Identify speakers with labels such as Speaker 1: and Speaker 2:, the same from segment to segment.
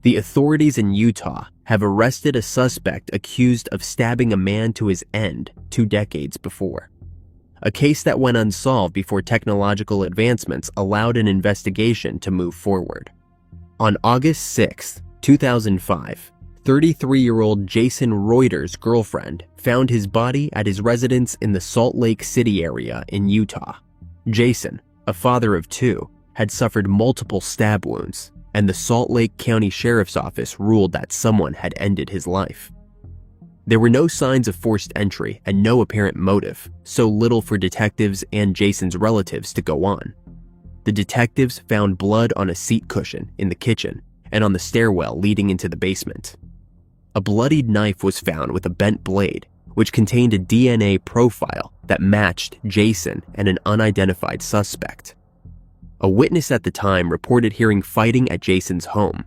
Speaker 1: The authorities in Utah have arrested a suspect accused of stabbing a man to his end 2 decades before. A case that went unsolved before technological advancements allowed an investigation to move forward. On August 6, 2005, 33-year-old Jason Royter's girlfriend found his body at his residence in the Salt Lake City area in Utah. Jason, a father of 2, had suffered multiple stab wounds, and the Salt Lake County Sheriff's Office ruled that someone had ended his life. There were no signs of forced entry and no apparent motive, so little for detectives and Jason's relatives to go on. The detectives found blood on a seat cushion in the kitchen and on the stairwell leading into the basement. A bloodied knife was found with a bent blade, which contained a DNA profile that matched Jason and an unidentified suspect. A witness at the time reported hearing fighting at Jason's home.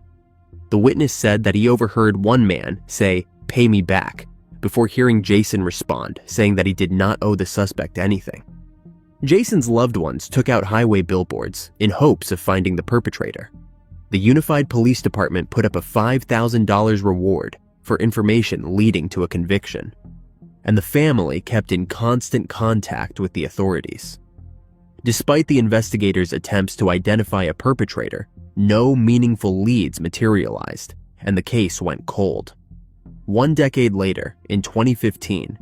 Speaker 1: The witness said that he overheard one man say, "Pay me back," before hearing Jason respond, saying that he did not owe the suspect anything. Jason's loved ones took out highway billboards in hopes of finding the perpetrator. The Unified Police Department put up a $5,000 reward for information leading to a conviction, and the family kept in constant contact with the authorities. Despite the investigators' attempts to identify a perpetrator, no meaningful leads materialized, and the case went cold. 1 decade later, in 2015,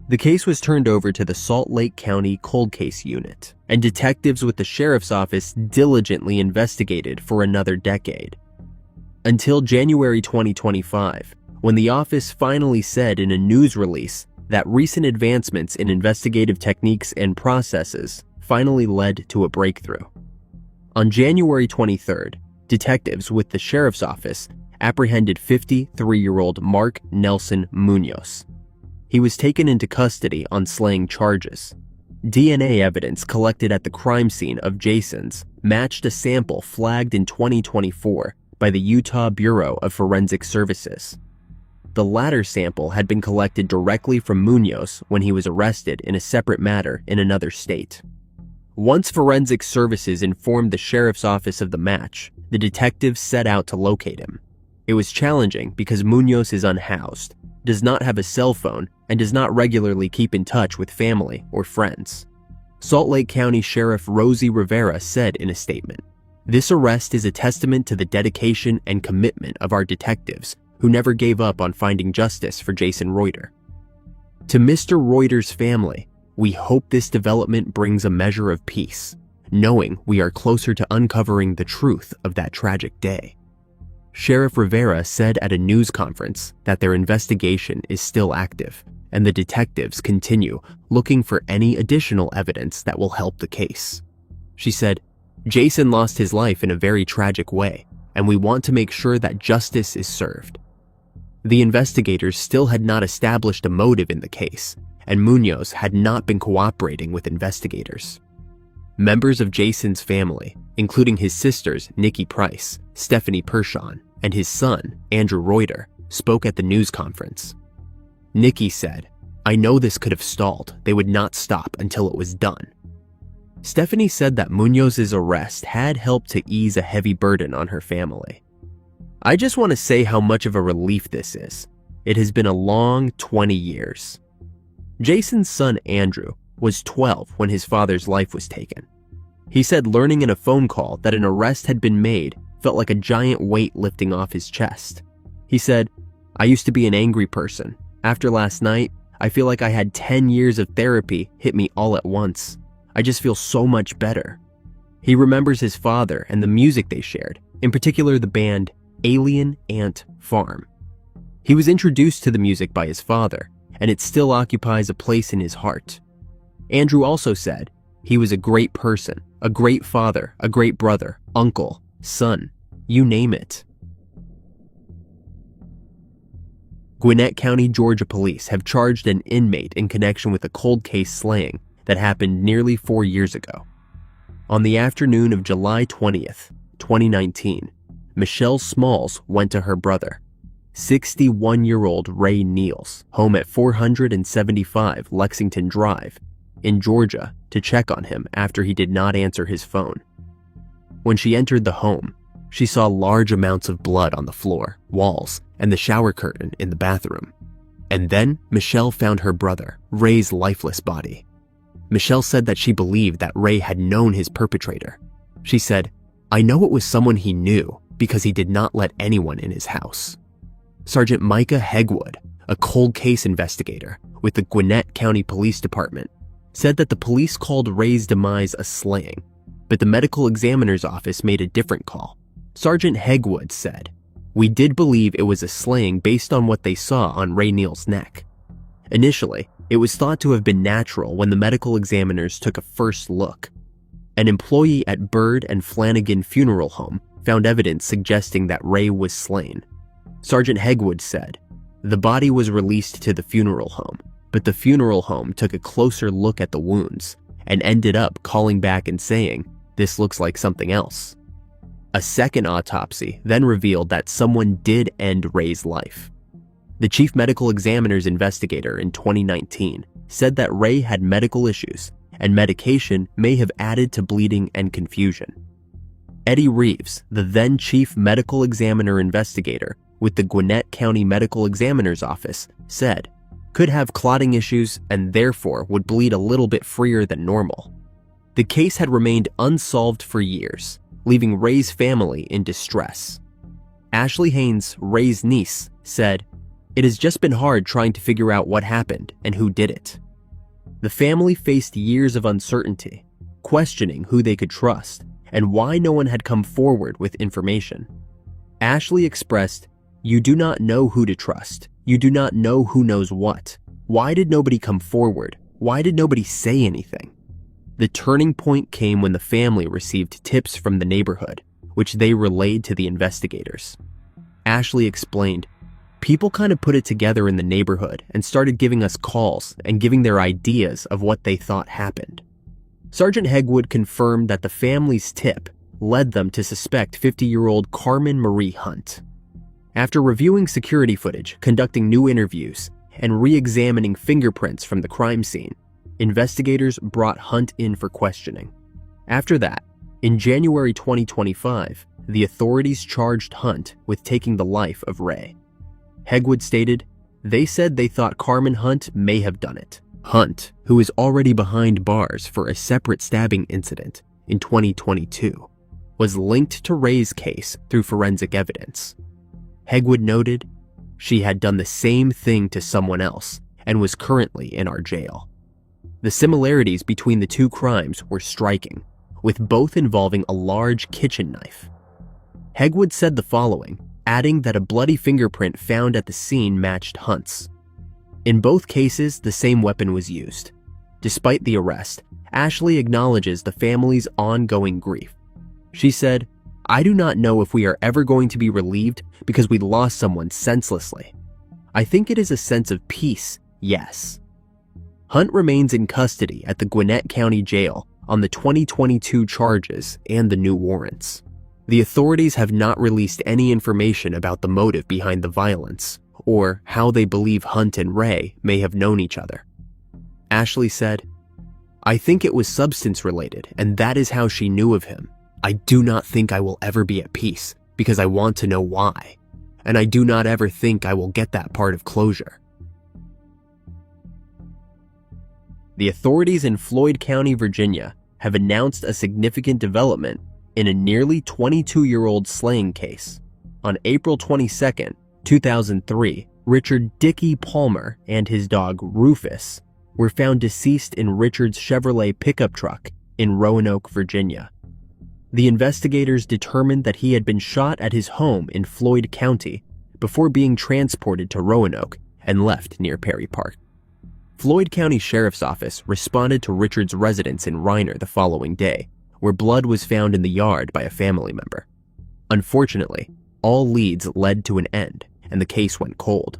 Speaker 1: the case was turned over to the Salt Lake County Cold Case Unit, and detectives with the Sheriff's Office diligently investigated for another decade. Until January 2025, when the office finally said in a news release that recent advancements in investigative techniques and processes finally led to a breakthrough. On January 23rd, detectives with the Sheriff's Office apprehended 53-year-old Mark Nelson Munoz. He was taken into custody on slaying charges. DNA evidence collected at the crime scene of Jason's matched a sample flagged in 2024 by the Utah Bureau of Forensic Services. The latter sample had been collected directly from Munoz when he was arrested in a separate matter in another state. Once Forensic Services informed the Sheriff's Office of the match, the detectives set out to locate him. It was challenging because Munoz is unhoused, does not have a cell phone, and does not regularly keep in touch with family or friends. Salt Lake County Sheriff Rosie Rivera said in a statement, "This arrest is a testament to the dedication and commitment of our detectives who never gave up on finding justice for Jason Royter. To Mr. Royter's family, we hope this development brings a measure of peace, knowing we are closer to uncovering the truth of that tragic day." Sheriff Rivera said at a news conference that their investigation is still active, and the detectives continue looking for any additional evidence that will help the case. She said, "Jason lost his life in a very tragic way, and we want to make sure that justice is served." The investigators still had not established a motive in the case, and Munoz had not been cooperating with investigators. Members of Jason's family, including his sisters Nikki Price, Stephanie Pershon, and his son, Andrew Royter, spoke at the news conference. Nikki said, "I know this could have stalled. They would not stop until it was done." Stephanie said that Munoz's arrest had helped to ease a heavy burden on her family. "I just want to say how much of a relief this is. It has been a long 20 years. Jason's son, Andrew, was 12 when his father's life was taken. He said learning in a phone call that an arrest had been made felt like a giant weight lifting off his chest. He said, "I used to be an angry person. After last night, I feel like I had 10 years of therapy hit me all at once. I just feel so much better." He remembers his father and the music they shared, in particular the band Alien Ant Farm. He was introduced to the music by his father, and it still occupies a place in his heart. Andrew also said, "He was a great person, a great father, a great brother, uncle, son, you name it." Gwinnett County, Georgia police have charged an inmate in connection with a cold case slaying that happened nearly 4 years ago. On the afternoon of July 20th, 2019, Michelle Smalls went to her brother, 61-year-old Ray Neal's home at 475 Lexington Drive in Georgia to check on him after he did not answer his phone. When she entered the home, She saw large amounts of blood on the floor, walls, and the shower curtain in the bathroom. And then Michelle found her brother, Ray's lifeless body. Michelle said that she believed that Ray had known his perpetrator. She said, "I know it was someone he knew because he did not let anyone in his house." Sergeant Micah Hegwood, a cold case investigator with the Gwinnett County Police Department, said that the police called Ray's demise a slaying, but the medical examiner's office made a different call. Sergeant Hegwood said, "We did believe it was a slaying based on what they saw on Ray Neal's neck. Initially, it was thought to have been natural when the medical examiners took a first look. An employee at Bird and Flanagan Funeral Home found evidence suggesting that Ray was slain." Sergeant Hegwood said, "The body was released to the funeral home, but the funeral home took a closer look at the wounds and ended up calling back and saying, 'This looks like something else.'" A second autopsy then revealed that someone did end Ray's life. The chief medical examiner's investigator in 2019 said that Ray had medical issues and medication may have added to bleeding and confusion. Eddie Reeves, the then chief medical examiner investigator with the Gwinnett County Medical Examiner's Office, said, "Could have clotting issues and therefore would bleed a little bit freer than normal." The case had remained unsolved for years, leaving Ray's family in distress. Ashley Haynes, Ray's niece, said, "It has just been hard trying to figure out what happened and who did it." The family faced years of uncertainty, questioning who they could trust and why no one had come forward with information. Ashley expressed, "You do not know who to trust. You do not know who knows what. Why did nobody come forward? Why did nobody say anything?" The turning point came when the family received tips from the neighborhood, which they relayed to the investigators. Ashley explained, "People kind of put it together in the neighborhood and started giving us calls and giving their ideas of what they thought happened." Sergeant Hegwood confirmed that the family's tip led them to suspect 50-year-old Carmen Marie Hunt. After reviewing security footage, conducting new interviews, and re-examining fingerprints from the crime scene, investigators brought Hunt in for questioning. After that, in January 2025, the authorities charged Hunt with taking the life of Ray. Hegwood stated, "They said they thought Carmen Hunt may have done it." Hunt, who is already behind bars for a separate stabbing incident in 2022, was linked to Ray's case through forensic evidence. Hegwood noted, "She had done the same thing to someone else and was currently in our jail." The similarities between the two crimes were striking, with both involving a large kitchen knife. Hegwood said the following, adding that a bloody fingerprint found at the scene matched Hunt's. In both cases, the same weapon was used. Despite the arrest, Ashley acknowledges the family's ongoing grief. She said, "I do not know if we are ever going to be relieved because we lost someone senselessly. I think it is a sense of peace, yes." Hunt remains in custody at the Gwinnett County Jail on the 2022 charges and the new warrants. The authorities have not released any information about the motive behind the violence or how they believe Hunt and Ray may have known each other. Ashley said, "I think it was substance related, and that is how she knew of him. I do not think I will ever be at peace because I want to know why, and I do not ever think I will get that part of closure." The authorities in Floyd County, Virginia, have announced a significant development in a nearly 22-year-old slaying case. On April 22, 2003, Richard Dickie Palmer and his dog Rufus were found deceased in Richard's Chevrolet pickup truck in Roanoke, Virginia. The investigators determined that he had been shot at his home in Floyd County before being transported to Roanoke and left near Perry Park. Floyd County Sheriff's Office responded to Richard's residence in Reiner the following day, where blood was found in the yard by a family member. Unfortunately, all leads led to an end, and the case went cold.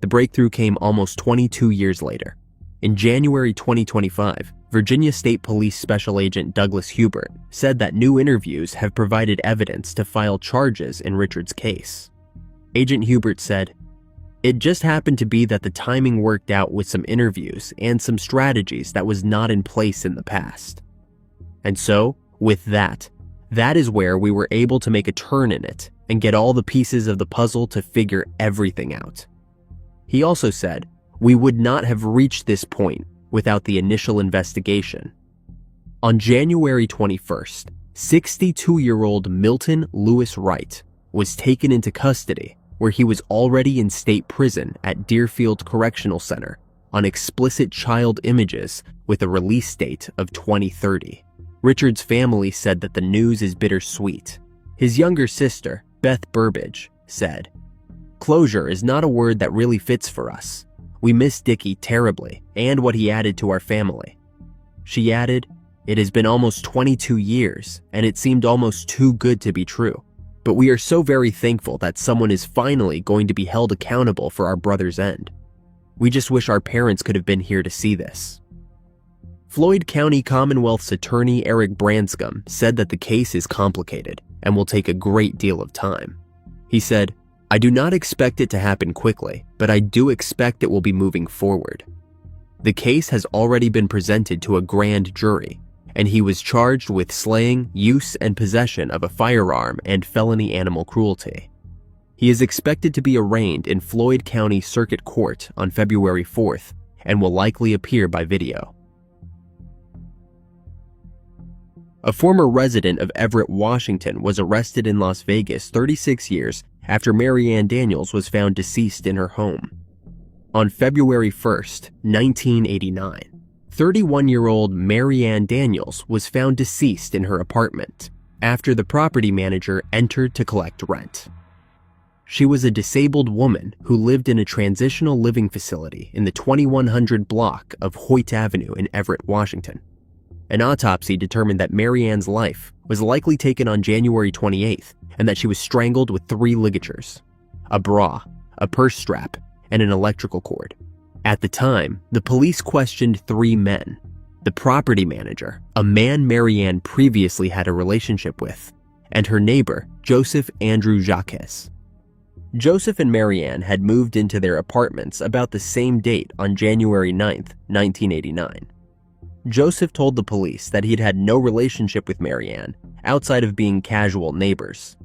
Speaker 1: The breakthrough came almost 22 years later. In January 2025, Virginia State Police Special Agent Douglas Hubert said that new interviews have provided evidence to file charges in Richard's case. Agent Hubert said, "It just happened to be that the timing worked out with some interviews and some strategies that was not in place in the past. And so, with that, That is where we were able to make a turn in it and get all the pieces of the puzzle to figure everything out. He also said, we would not have reached this point without the initial investigation. On January 21st, 62-year-old Milton Lewis Wright was taken into custody, where he was already in state prison at Deerfield Correctional Center on explicit child images with a release date of 2030. Richard's family said that the news is bittersweet. His younger sister, Beth Burbage, said, "Closure is not a word that really fits for us. We miss Dickie terribly and what he added to our family." She added, "It has been almost 22 years, and it seemed almost too good to be true. But we are so very thankful that someone is finally going to be held accountable for our brother's end. We just wish our parents could have been here to see this." Floyd County Commonwealth's attorney Eric Branscombe said that the case is complicated and will take a great deal of time. He said, "I do not expect it to happen quickly, but I do expect it will be moving forward. The case has already been presented to a grand jury, and he was charged with slaying, use, and possession of a firearm and felony animal cruelty. He is expected to be arraigned in Floyd County Circuit Court on February 4th and will likely appear by video." A former resident of Everett, Washington was arrested in Las Vegas 36 years after Mary Ann Daniels was found deceased in her home. On February 1st, 1989, 31-year-old Mary Ann Daniels was found deceased in her apartment after the property manager entered to collect rent. She was a disabled woman who lived in a transitional living facility in the 2100 block of Hoyt Avenue in Everett, Washington. An autopsy determined that Mary Ann's life was likely taken on January 28th and that she was strangled with 3 ligatures, a bra, a purse strap, and an electrical cord. At the time, the police questioned 3 men: the property manager, a man Mary Ann previously had a relationship with, and her neighbor, Joseph Andrew Jacques. Joseph and Mary Ann had moved into their apartments about the same date on January 9th, 1989. Joseph told the police that he'd had no relationship with Mary Ann outside of being casual neighbors.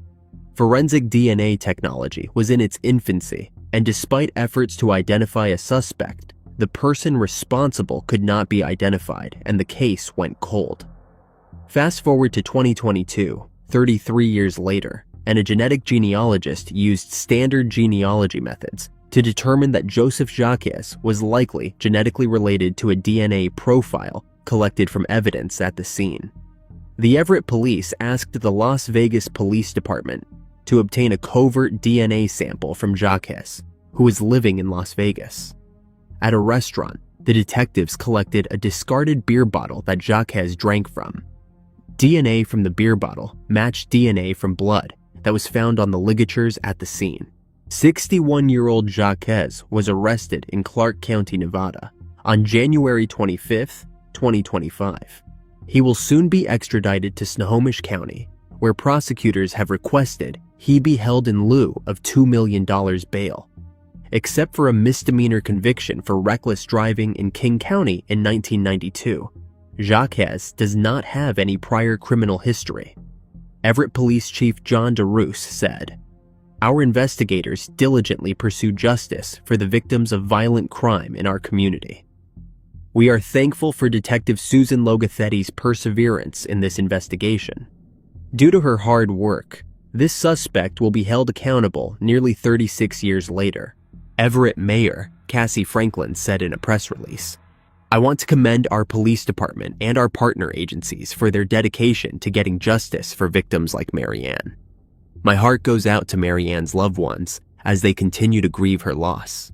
Speaker 1: Forensic DNA technology was in its infancy, and despite efforts to identify a suspect, the person responsible could not be identified and the case went cold. Fast forward to 2022, 33 years later, and a genetic genealogist used standard genealogy methods to determine that Joseph Jacques was likely genetically related to a DNA profile collected from evidence at the scene. The Everett police asked the Las Vegas Police Department to obtain a covert DNA sample from Jacques, who was living in Las Vegas. At a restaurant, the detectives collected a discarded beer bottle that Jacques drank from. DNA from the beer bottle matched DNA from blood that was found on the ligatures at the scene. 61-year-old Jacques was arrested in Clark County, Nevada, on January 25th, 2025. He will soon be extradited to Snohomish County, where prosecutors have requested he be held in lieu of $2 million bail. Except for a misdemeanor conviction for reckless driving in King County in 1992, Jacques does not have any prior criminal history. Everett Police Chief John DeRoos said, "Our investigators diligently pursue justice for the victims of violent crime in our community. We are thankful for Detective Susan Logathetti's perseverance in this investigation. Due to her hard work, this suspect will be held accountable nearly 36 years later," Everett Mayor Cassie Franklin said in a press release. "I want to commend our police department and our partner agencies for their dedication to getting justice for victims like Mary Ann. My heart goes out to Mary Ann's loved ones as they continue to grieve her loss."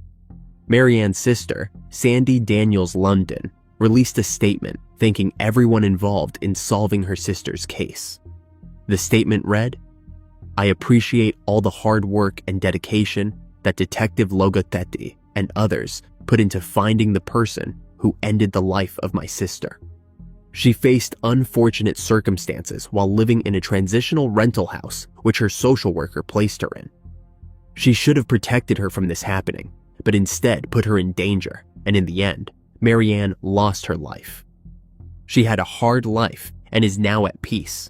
Speaker 1: Mary Ann's sister, Sandy Daniels London, released a statement thanking everyone involved in solving her sister's case. The statement read, "I appreciate all the hard work and dedication that Detective Logathetti and others put into finding the person who ended the life of my sister. She faced unfortunate circumstances while living in a transitional rental house which her social worker placed her in. She should have protected her from this happening, but instead put her in danger, and in the end, Mary Ann lost her life. She had a hard life and is now at peace.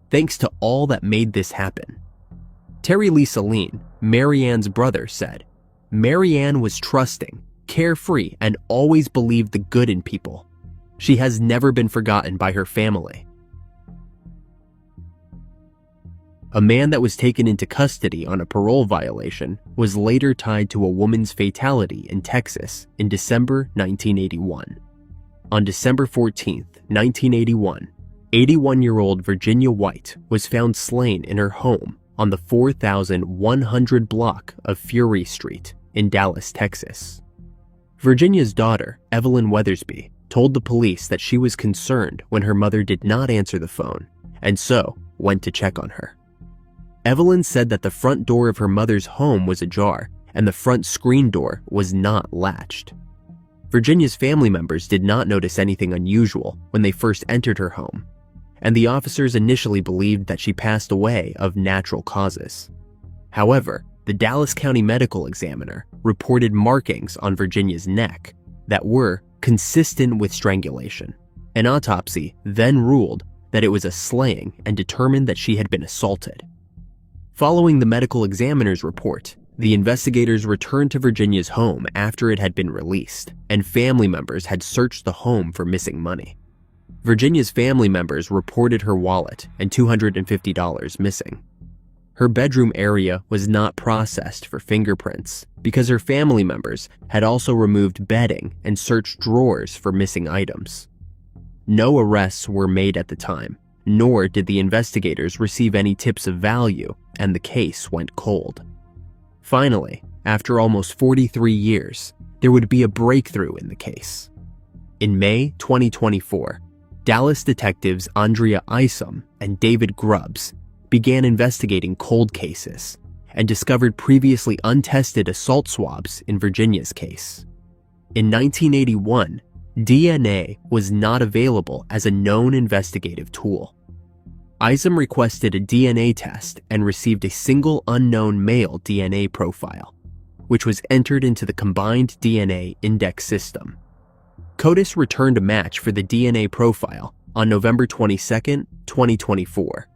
Speaker 1: thanks to all that made this happen. Terry Lee Saline, Marianne's brother, said, "Marianne was trusting, carefree, and always believed the good in people. She has never been forgotten by her family." A man that was taken into custody on a parole violation was later tied to a woman's fatality in Texas in December 1981. On December 14, 1981, 81-year-old Virginia White was found slain in her home on the 4100 block of Fury Street in Dallas, Texas. Virginia's daughter, Evelyn Weathersby, told the police that she was concerned when her mother did not answer the phone, and so went to check on her. Evelyn said that the front door of her mother's home was ajar and the front screen door was not latched. Virginia's family members did not notice anything unusual when they first entered her home, and the officers initially believed that she passed away of natural causes. However, the Dallas County Medical Examiner reported markings on Virginia's neck that were consistent with strangulation. An autopsy then ruled that it was a slaying and determined that she had been assaulted. Following the medical examiner's report, the investigators returned to Virginia's home after it had been released, and family members had searched the home for missing money. Virginia's family members reported her wallet and $250 missing. Her bedroom area was not processed for fingerprints because her family members had also removed bedding and searched drawers for missing items. No arrests were made at the time, nor did the investigators receive any tips of value, and the case went cold. Finally, after almost 43 years, there would be a breakthrough in the case. In May 2024, Dallas detectives Andrea Isom and David Grubbs began investigating cold cases and discovered previously untested assault swabs in Virginia's case. In 1981, DNA was not available as a known investigative tool. Isom requested a DNA test and received a single unknown male DNA profile, which was entered into the combined DNA index system. CODIS returned a match for the DNA profile on November 22, 2024,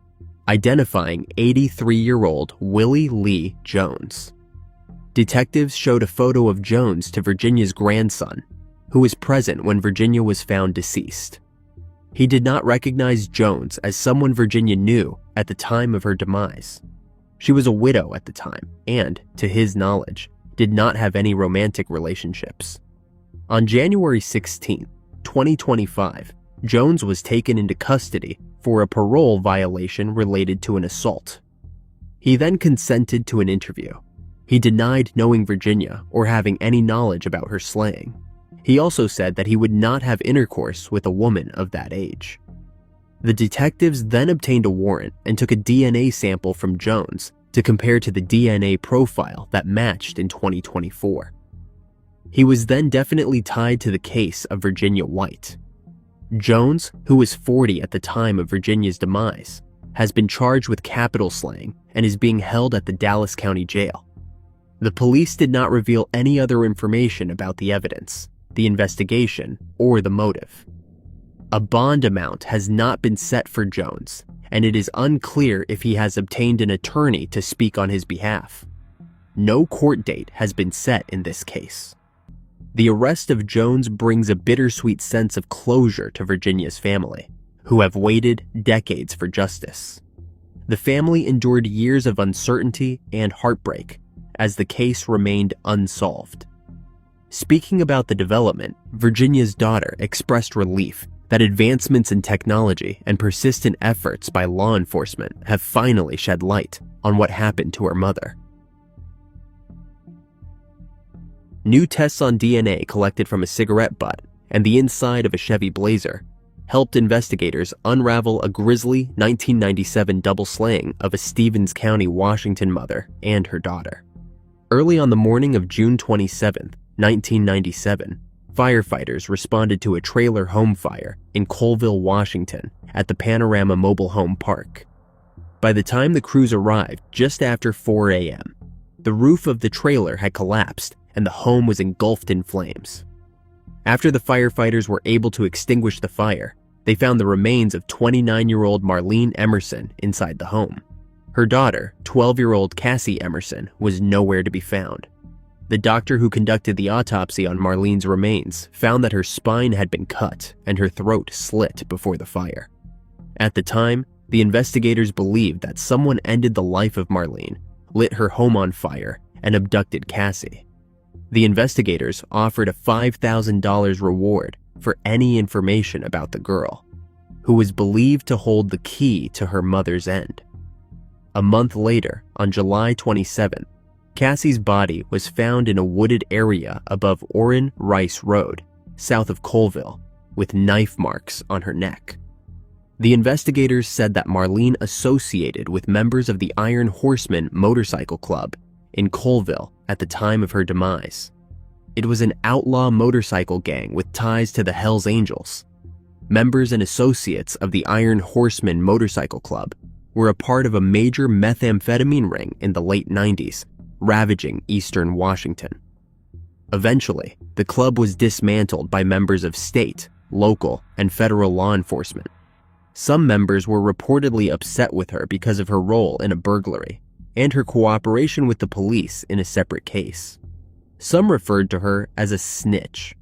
Speaker 1: identifying 83-year-old Willie Lee Jones. Detectives showed a photo of Jones to Virginia's grandson, who was present when Virginia was found deceased. He did not recognize Jones as someone Virginia knew at the time of her demise. She was a widow at the time and, to his knowledge, did not have any romantic relationships. On January 16, 2025, Jones was taken into custody for a parole violation related to an assault. He then consented to an interview. He denied knowing Virginia or having any knowledge about her slaying. He also said that he would not have intercourse with a woman of that age. The detectives then obtained a warrant and took a DNA sample from Jones to compare to the DNA profile that matched in 2024. He was then definitely tied to the case of Virginia White. Jones, who was 40 at the time of Virginia's demise, has been charged with capital slaying and is being held at the Dallas County Jail. The police did not reveal any other information about the evidence, the investigation, or the motive. A bond amount has not been set for Jones, and it is unclear if he has obtained an attorney to speak on his behalf. No court date has been set in this case. The arrest of Jones brings a bittersweet sense of closure to Virginia's family, who have waited decades for justice. The family endured years of uncertainty and heartbreak as the case remained unsolved. Speaking about the development, Virginia's daughter expressed relief that advancements in technology and persistent efforts by law enforcement have finally shed light on what happened to her mother. New tests on DNA collected from a cigarette butt and the inside of a Chevy Blazer helped investigators unravel a grisly 1997 double slaying of a Stevens County, Washington mother and her daughter. Early on the morning of June 27, 1997, firefighters responded to a trailer home fire in Colville, Washington at the Panorama Mobile Home Park. By the time the crews arrived just after 4 a.m., the roof of the trailer had collapsed and the home was engulfed in flames. After the firefighters were able to extinguish the fire, They found the remains of 29-year-old Marlene Emerson inside the home. Her daughter, 12-year-old Cassie Emerson, was nowhere to be found. The doctor who conducted the autopsy on Marlene's remains found that her spine had been cut and her throat slit before the fire. At the time, the investigators believed that someone ended the life of Marlene, lit her home on fire, and abducted Cassie. The investigators offered a $5,000 reward for any information about the girl, who was believed to hold the key to her mother's end. A month later, on July 27th, Cassie's body was found in a wooded area above Orrin Rice Road, south of Colville, with knife marks on her neck. The investigators said that Marlene associated with members of the Iron Horseman Motorcycle Club in Colville at the time of her demise. It was an outlaw motorcycle gang with ties to the Hells Angels. Members and associates of the Iron Horseman Motorcycle Club were a part of a major methamphetamine ring in the late 90s, ravaging eastern Washington. Eventually, the club was dismantled by members of state, local, and federal law enforcement. Some members were reportedly upset with her because of her role in a burglary and her cooperation with the police in a separate case. Some referred to her as a snitch.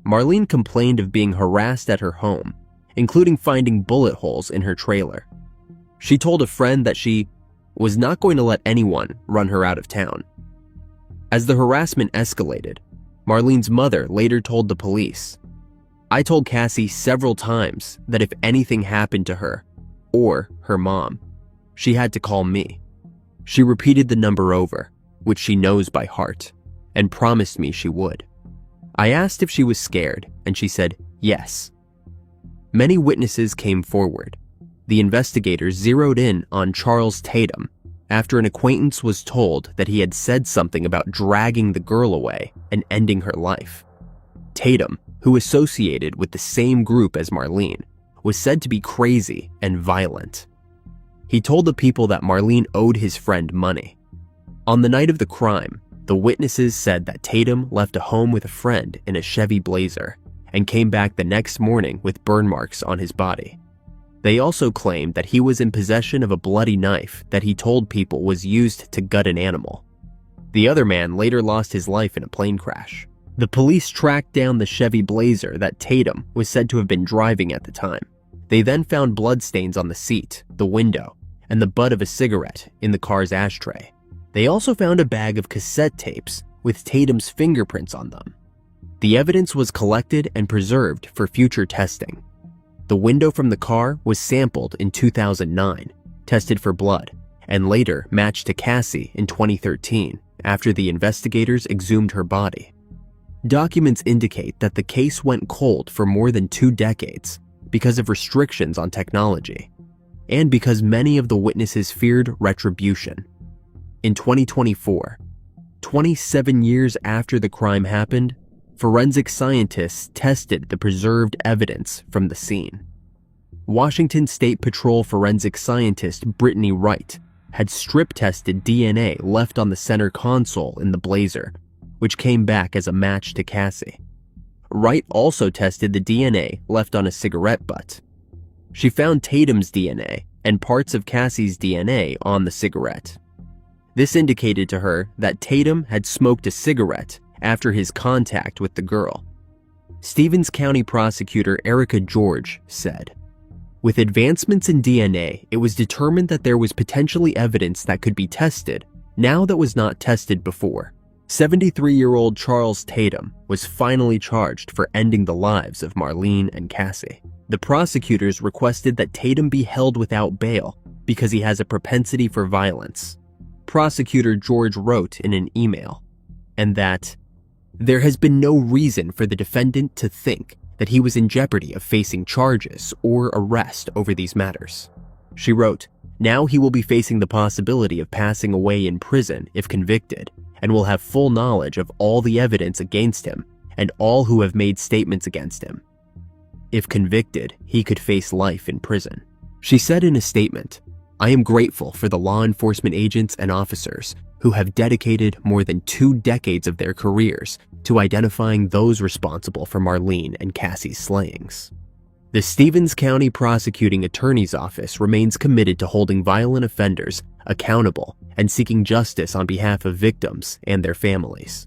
Speaker 1: Marlene complained of being harassed at her home, including finding bullet holes in her trailer. She told a friend that she was not going to let anyone run her out of town. As the harassment escalated, Marlene's mother later told the police, "I told Cassie several times that if anything happened to her, or her mom, she had to call me. She repeated the number over, which she knows by heart, and promised me she would. I asked if she was scared, and she said yes." Many witnesses came forward. The investigators zeroed in on Charles Tatum after an acquaintance was told that he had said something about dragging the girl away and ending her life. Tatum, who associated with the same group as Marlene, was said to be crazy and violent. He told the people that Marlene owed his friend money. On the night of the crime, the witnesses said that Tatum left a home with a friend in a Chevy Blazer and came back the next morning with burn marks on his body. They also claimed that he was in possession of a bloody knife that he told people was used to gut an animal. The other man later lost his life in a plane crash. The police tracked down the Chevy Blazer that Tatum was said to have been driving at the time. They then found bloodstains on the seat, the window, and the butt of a cigarette in the car's ashtray. They also found a bag of cassette tapes with Tatum's fingerprints on them. The evidence was collected and preserved for future testing. The window from the car was sampled in 2009, tested for blood, and later matched to Cassie in 2013 after the investigators exhumed her body. Documents indicate that the case went cold for more than 2 decades because of restrictions on technology, and because many of the witnesses feared retribution. In 2024, 27 years after the crime happened, forensic scientists tested the preserved evidence from the scene. Washington State Patrol forensic scientist Brittany Wright had strip-tested DNA left on the center console in the Blazer, which came back as a match to Cassie. Wright also tested the DNA left on a cigarette butt. She found Tatum's DNA and parts of Cassie's DNA on the cigarette. This indicated to her that Tatum had smoked a cigarette after his contact with the girl. Stevens County prosecutor Erica George said, "With advancements in DNA, it was determined that there was potentially evidence that could be tested now that was not tested before." 73-year-old Charles Tatum was finally charged for ending the lives of Marlene and Cassie. The prosecutors requested that Tatum be held without bail because he has a propensity for violence. Prosecutor George wrote in an email, and that there has been no reason for the defendant to think that he was in jeopardy of facing charges or arrest over these matters. She wrote, "Now he will be facing the possibility of passing away in prison if convicted, and will have full knowledge of all the evidence against him and all who have made statements against him. If convicted, he could face life in prison." She said in a statement, "I am grateful for the law enforcement agents and officers who have dedicated more than 2 decades of their careers to identifying those responsible for Marlene and Cassie's slayings." The Stevens County Prosecuting Attorney's Office remains committed to holding violent offenders accountable and seeking justice on behalf of victims and their families.